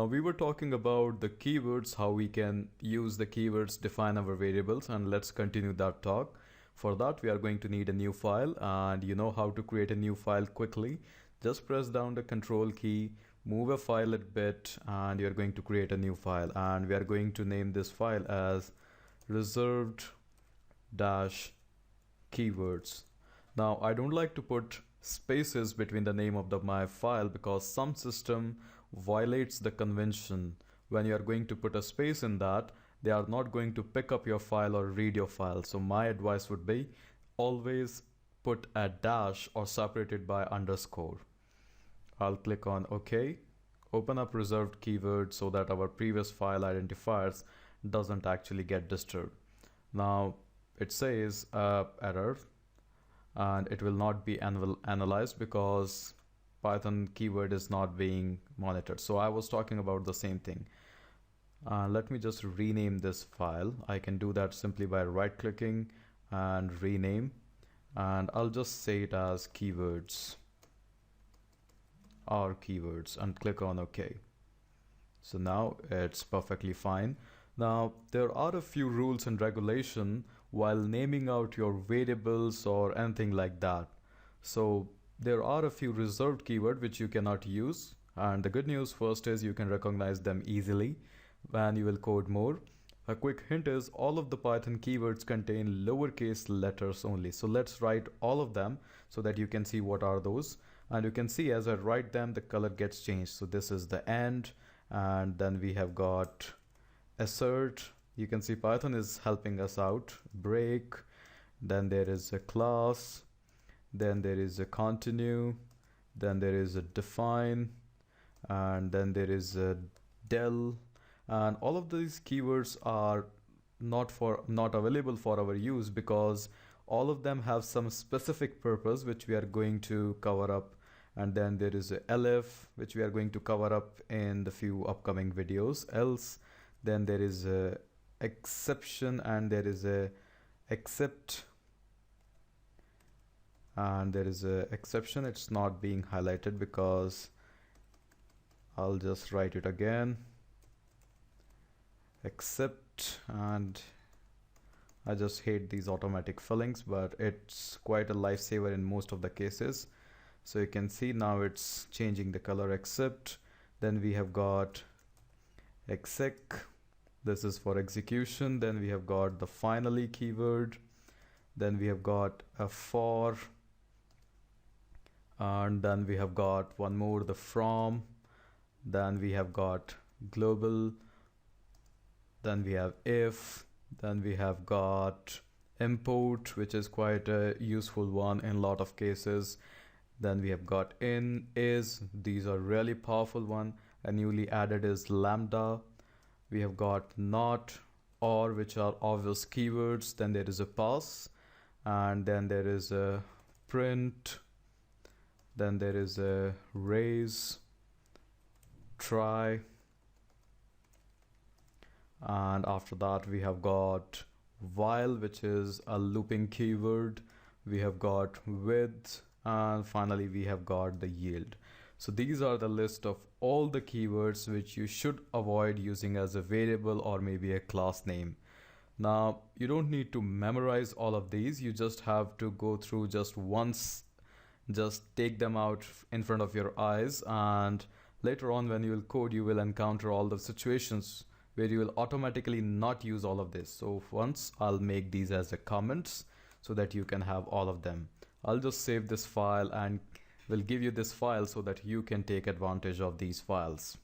Now we were talking about the keywords, how we can use the keywords, define our variables, and let's continue that talk. For that, we are going to need a new file, and you know how to create a new file quickly. Just press down the control key, move a file a bit, and you're going to create a new file. And we are going to name this file as reserved dash keywords. Now I don't like to put spaces between the name of my file because some system violates the convention. When you are going to put a space in that, they are not going to pick up your file or read your file. So my advice would be always put a dash or separate it by underscore. I'll click on OK. Open up reserved keywords so that our previous file identifiers doesn't actually get disturbed. Now it says error, and it will not be analyzed because Python keyword is not being monitored. So I was talking about the same thing. Let me just rename this file. I can do that simply by right clicking and rename, and I'll just say it as keywords or keywords and click on OK. So now it's perfectly fine. Now there are a few rules and regulation while naming out your variables or anything like that. So there are a few reserved keywords which you cannot use, and the good news first is you can recognize them easily when you will code more. A quick hint is all of the Python keywords contain lowercase letters only. So let's write all of them so that you can see what are those, and you can see as I write them the color gets changed. So this is the end, and then we have got assert. You can see Python is helping us out. Break, then there is a class, then there is a continue, then there is a define, and then there is a del. And all of these keywords are not available for our use because all of them have some specific purpose which we are going to cover up. And then there is a elif which we are going to cover up in the few upcoming videos. Else, then there is a exception, and there is a except, and there is a exception. It's not being highlighted because I'll just write it again. Except, and I just hate these automatic fillings, but it's quite a lifesaver in most of the cases. So you can see now it's changing the color. Except, then we have got exec, this is for execution. Then we have got the finally keyword, then we have got a for, and then we have got one more, the from, then we have got global, then we have if, then we have got import, which is quite a useful one in a lot of cases. Then we have got in, is, these are really powerful one. A newly added is lambda. We have got not, or, which are obvious keywords. Then there is a pass, and then there is a print, then there is a raise, try, and after that we have got while, which is a looping keyword. We have got with, and finally we have got the yield. So these are the list of all the keywords which you should avoid using as a variable or maybe a class name. Now you don't need to memorize all of these, you just have to go through just once, just take them out in front of your eyes, and later on when you will code you will encounter all the situations where you will automatically not use all of this. So once I'll make these as a comments so that you can have all of them. I'll just save this file and will give you this file so that you can take advantage of these files.